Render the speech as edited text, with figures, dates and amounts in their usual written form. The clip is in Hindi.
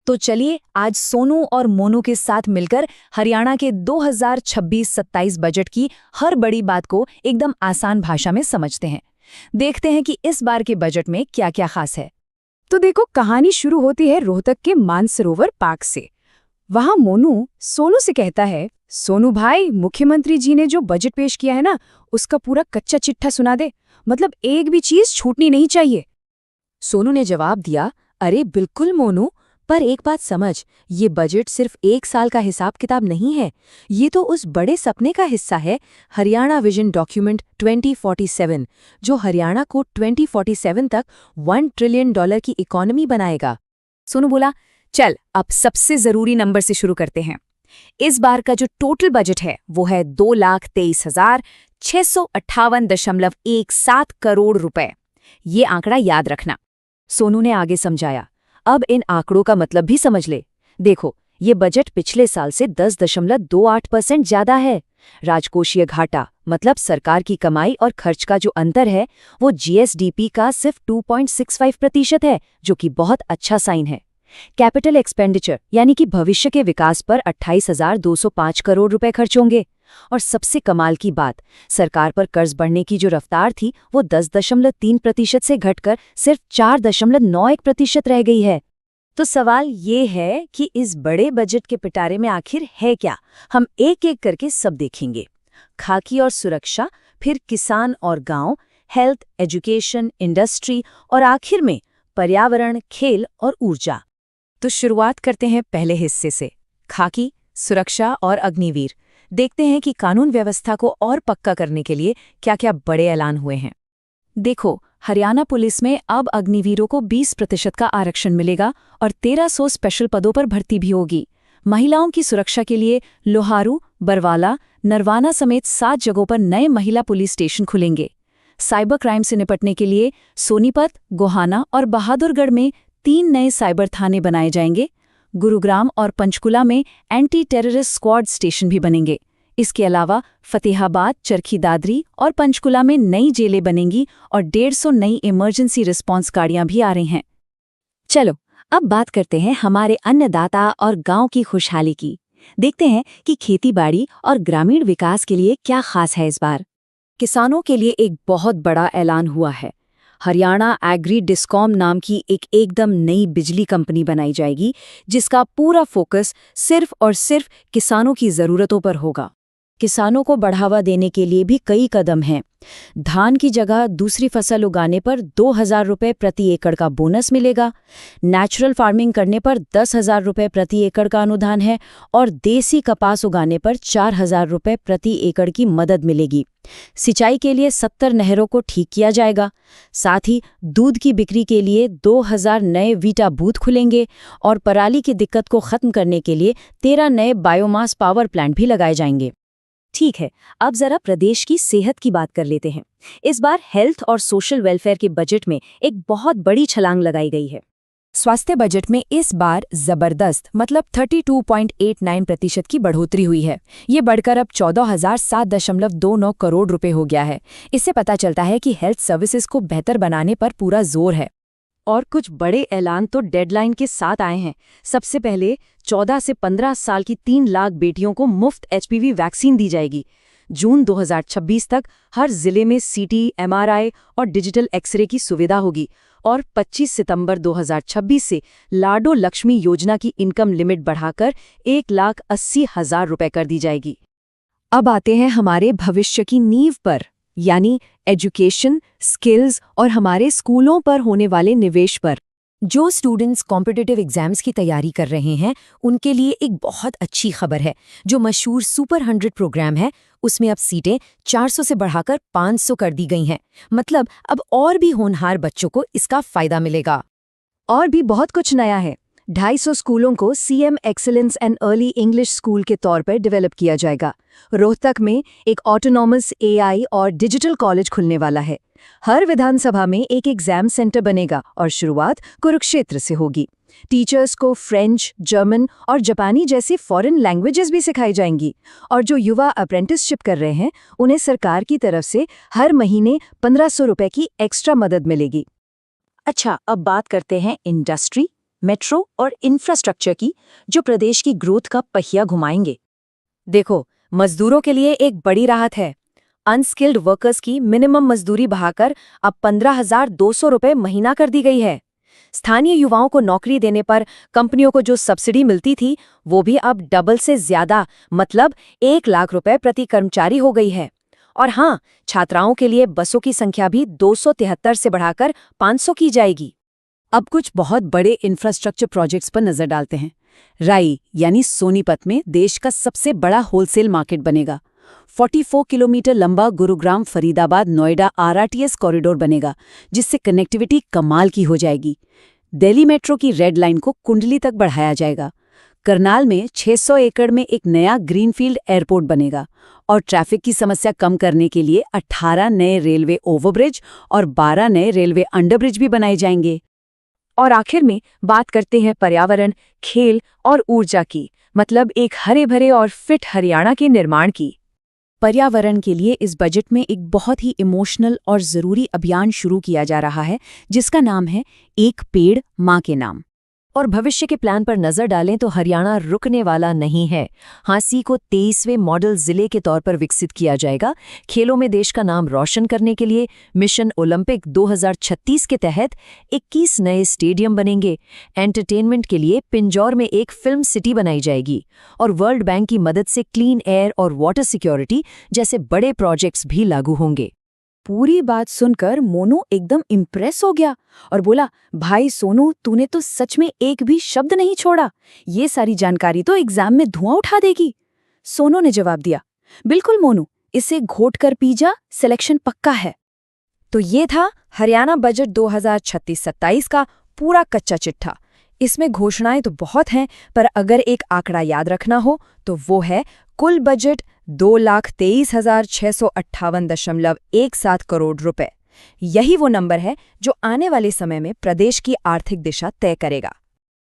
तो चलिए आज सोनू और मोनू के साथ मिलकर हरियाणा के 2026-27 बजट की हर बड़ी बात को एकदम आसान भाषा में समझते हैं। देखते हैं कि इस बार के बजट में क्या क्या खास है। तो देखो, कहानी शुरू होती है रोहतक के मानसरोवर पार्क से। वहां मोनू सोनू से कहता है, सोनू भाई, मुख्यमंत्री जी ने जो बजट पेश किया है ना, उसका पूरा कच्चा चिट्ठा सुना दे, मतलब एक भी चीज छूटनी नहीं चाहिए। सोनू ने जवाब दिया, अरे बिल्कुल मोनू, पर एक बात समझ, ये बजट सिर्फ एक साल का हिसाब किताब नहीं है, ये तो उस बड़े सपने का हिस्सा है, हरियाणा विजन डॉक्यूमेंट 2047, जो हरियाणा को 2047 तक $1 ट्रिलियन की इकोनॉमी बनाएगा। सोनू बोला, चल अब सबसे जरूरी नंबर से शुरू करते हैं। इस बार का जो टोटल बजट है वो है 2,23,658.17 करोड़ रुपए। ये आंकड़ा याद रखना। सोनू ने आगे समझाया, अब इन आंकड़ों का मतलब भी समझ ले। देखो, ये बजट पिछले साल से 10.28% ज्यादा है। राजकोषीय घाटा मतलब सरकार की कमाई और खर्च का जो अंतर है, वो जीएसडीपी का सिर्फ 2.65% है, जो कि बहुत अच्छा साइन है। कैपिटल एक्सपेंडिचर यानी कि भविष्य के विकास पर 28,205 करोड़ रुपए खर्च होंगे। और सबसे कमाल की बात, सरकार पर कर्ज बढ़ने की जो रफ्तार थी वो 10.3% से घटकर सिर्फ 4.91% रह गई है। तो सवाल ये है कि इस बड़े बजट के पिटारे में आखिर है क्या? हम एक एक करके सब देखेंगे। खाकी और सुरक्षा, फिर किसान और गांव, हेल्थ, एजुकेशन, इंडस्ट्री और आखिर में पर्यावरण, खेल और ऊर्जा। तो शुरुआत करते हैं पहले हिस्से से, खाकी, सुरक्षा और अग्निवीर। देखते हैं कि कानून व्यवस्था को और पक्का करने के लिए क्या-क्या बड़े ऐलान हुए हैं। देखो, हरियाणा पुलिस में अब अग्निवीरों को 20% का आरक्षण मिलेगा और 1300 स्पेशल पदों पर भर्ती भी होगी। महिलाओं की सुरक्षा के लिए लोहारू, बरवाला, नरवाना समेत 7 जगहों पर नए महिला पुलिस स्टेशन खुलेंगे। साइबर क्राइम से निपटने के लिए सोनीपत, गोहाना और बहादुरगढ़ में 3 नए साइबर थाने बनाए जाएंगे। गुरुग्राम और पंचकुला में एंटी टेररिस्ट स्क्वाड स्टेशन भी बनेंगे। इसके अलावा फतेहाबाद, चरखी दादरी और पंचकुला में नई जेलें बनेंगी और 150 नई इमरजेंसी रिस्पांस गाड़ियां भी आ रही हैं। चलो, अब बात करते हैं हमारे अन्नदाता और गांव की खुशहाली की। देखते हैं कि खेतीबाड़ी और ग्रामीण विकास के लिए क्या खास है इस बार। किसानों के लिए एक बहुत बड़ा ऐलान हुआ है। हरियाणा एग्री डिस्कॉम नाम की एक एकदम नई बिजली कंपनी बनाई जाएगी, जिसका पूरा फोकस सिर्फ और सिर्फ किसानों की ज़रूरतों पर होगा। किसानों को बढ़ावा देने के लिए भी कई कदम हैं। धान की जगह दूसरी फसल उगाने पर 2,000 रुपये प्रति एकड़ का बोनस मिलेगा। नेचुरल फार्मिंग करने पर 10,000 रुपये प्रति एकड़ का अनुदान है और देसी कपास उगाने पर 4,000 रुपये प्रति एकड़ की मदद मिलेगी। सिंचाई के लिए 70 नहरों को ठीक किया जाएगा। साथ ही दूध की बिक्री के लिए 2,000 नए वीटा बूथ खुलेंगे और पराली की दिक्कत को खत्म करने के लिए 13 नए बायोमास पावर प्लांट भी लगाए जाएंगे। ठीक है, अब जरा प्रदेश की सेहत की बात कर लेते हैं। इस बार हेल्थ और सोशल वेलफेयर के बजट में एक बहुत बड़ी छलांग लगाई गई है। स्वास्थ्य बजट में इस बार जबरदस्त मतलब 32.89% की बढ़ोतरी हुई है। ये बढ़कर अब 14,007.29 करोड़ रुपए हो गया है। इससे पता चलता है कि हेल्थ सर्विसेज को बेहतर बनाने पर पूरा जोर है। और कुछ बड़े ऐलान तो डेडलाइन के साथ आए हैं। सबसे पहले 14 से 15 साल की 3 लाख बेटियों को मुफ्त एचपीवी वैक्सीन दी जाएगी। जून 2026 तक हर जिले में सीटी, एमआरआई और डिजिटल एक्सरे की सुविधा होगी। और 25 सितंबर 2026 से लाडो लक्ष्मी योजना की इनकम लिमिट बढ़ाकर 1,80,000 रुपए कर दी जाएगी। अब आते हैं हमारे भविष्य की नींव पर, यानी एजुकेशन, स्किल्स और हमारे स्कूलों पर होने वाले निवेश पर। जो स्टूडेंट्स कॉम्पिटिटिव एग्जाम्स की तैयारी कर रहे हैं, उनके लिए एक बहुत अच्छी खबर है। जो मशहूर सुपर 100 प्रोग्राम है, उसमें अब सीटें 400 से बढ़ाकर 500 कर दी गई हैं। मतलब अब और भी होनहार बच्चों को इसका फायदा मिलेगा। और भी बहुत कुछ नया है। 250 स्कूलों को CM excellence and early English school के तौर पर डेवलप किया जाएगा। रोहतक में एक ऑटोनॉमस एआई और डिजिटल कॉलेज खुलने वाला है। हर विधानसभा में एक एग्जाम सेंटर बनेगा और शुरुआत कुरुक्षेत्र से होगी। टीचर्स को फ्रेंच, जर्मन और जापानी जैसी फॉरेन लैंग्वेजेस भी सिखाई जाएंगी। और जो युवा अप्रेंटिसशिप कर रहे हैं, उन्हें सरकार की तरफ से हर महीने 1,500 रुपए की एक्स्ट्रा मदद मिलेगी। अच्छा, अब बात करते हैं इंडस्ट्री, मेट्रो और इंफ्रास्ट्रक्चर की, जो प्रदेश की ग्रोथ का पहिया घुमाएंगे। देखो, मजदूरों के लिए एक बड़ी राहत है। अनस्किल्ड वर्कर्स की मिनिमम मजदूरी बढ़ाकर अब 15,200 रुपये महीना कर दी गई है। स्थानीय युवाओं को नौकरी देने पर कंपनियों को जो सब्सिडी मिलती थी, वो भी अब डबल से ज्यादा, मतलब 1 लाख रुपए प्रति कर्मचारी हो गई है। और हाँ, छात्राओं के लिए बसों की संख्या भी 273 से बढ़ाकर 500 की जाएगी। अब कुछ बहुत बड़े इंफ्रास्ट्रक्चर प्रोजेक्ट्स पर नजर डालते हैं। राई यानी सोनीपत में देश का सबसे बड़ा होलसेल मार्केट बनेगा। 44 किलोमीटर लंबा गुरुग्राम फरीदाबाद नोएडा आरआरटीएस कॉरिडोर बनेगा, जिससे कनेक्टिविटी कमाल की हो जाएगी। दिल्ली मेट्रो की रेड लाइन को कुंडली तक बढ़ाया जाएगा। करनाल में 600 एकड़ में एक नया ग्रीनफील्ड एयरपोर्ट बनेगा और ट्रैफिक की समस्या कम करने के लिए 18 नए रेलवे ओवरब्रिज और 12 नए रेलवे अंडरब्रिज भी बनाए जाएंगे। और आखिर में बात करते हैं पर्यावरण, खेल और ऊर्जा की, मतलब एक हरे भरे और फिट हरियाणा के निर्माण की। पर्यावरण के लिए इस बजट में एक बहुत ही इमोशनल और ज़रूरी अभियान शुरू किया जा रहा है, जिसका नाम है एक पेड़ माँ के नाम। और भविष्य के प्लान पर नजर डालें तो हरियाणा रुकने वाला नहीं है। हांसी को 23वें मॉडल जिले के तौर पर विकसित किया जाएगा। खेलों में देश का नाम रोशन करने के लिए मिशन ओलंपिक 2036 के तहत 21 नए स्टेडियम बनेंगे। एंटरटेनमेंट के लिए पिंजौर में एक फिल्म सिटी बनाई जाएगी और वर्ल्ड बैंक की मदद से क्लीन एयर और वाटर सिक्योरिटी जैसे बड़े प्रोजेक्ट्स भी लागू होंगे। पूरी बात सुनकर मोनू एकदम इम्प्रेस हो गया और बोला, भाई सोनू, तूने तो सच में एक भी शब्द नहीं छोड़ा। ये सारी जानकारी तो एग्जाम में धुआं उठा देगी। सोनू ने जवाब दिया, बिल्कुल मोनू, इसे घोट कर पी जा, सिलेक्शन पक्का है। तो ये था हरियाणा बजट 2036-27 का पूरा कच्चा चिट्ठा। इसमें घोषणाएं तो बहुत हैं, पर अगर एक आंकड़ा याद रखना हो तो वो है कुल बजट 2,23,658.17 करोड़ रुपए। यही वो नंबर है जो आने वाले समय में प्रदेश की आर्थिक दिशा तय करेगा।